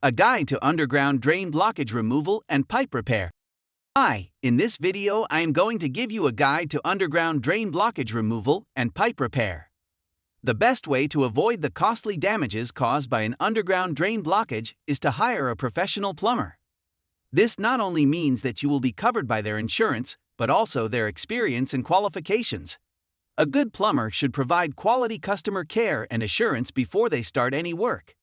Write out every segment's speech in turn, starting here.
A guide to underground drain blockage removal and pipe repair. Hi, in this video I am going to give you a guide to underground drain blockage removal and pipe repair. The best way to avoid the costly damages caused by an underground drain blockage is to hire a professional plumber. This not only means that you will be covered by their insurance, but also their experience and qualifications. A good plumber should provide quality customer care and assurance before they start any work.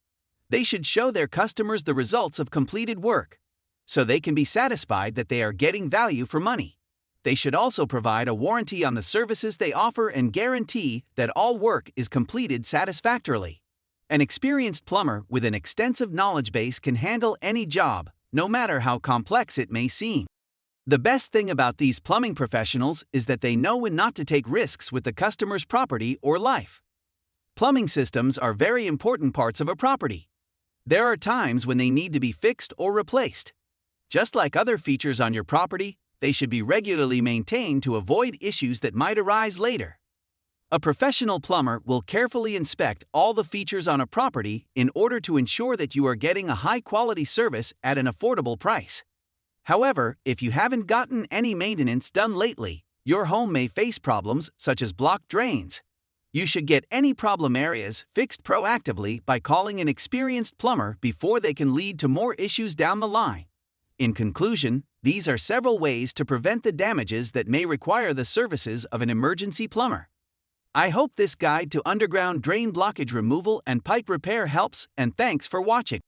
They should show their customers the results of completed work, so they can be satisfied that they are getting value for money. They should also provide a warranty on the services they offer and guarantee that all work is completed satisfactorily. An experienced plumber with an extensive knowledge base can handle any job, no matter how complex it may seem. The best thing about these plumbing professionals is that they know when not to take risks with the customer's property or life. Plumbing systems are very important parts of a property. There are times when they need to be fixed or replaced. Just like other features on your property, they should be regularly maintained to avoid issues that might arise later. A professional plumber will carefully inspect all the features on a property in order to ensure that you are getting a high-quality service at an affordable price. However, if you haven't gotten any maintenance done lately, your home may face problems such as blocked drains. You should get any problem areas fixed proactively by calling an experienced plumber before they can lead to more issues down the line. In conclusion, these are several ways to prevent the damages that may require the services of an emergency plumber. I hope this guide to underground drain blockage removal and pipe repair helps, and thanks for watching.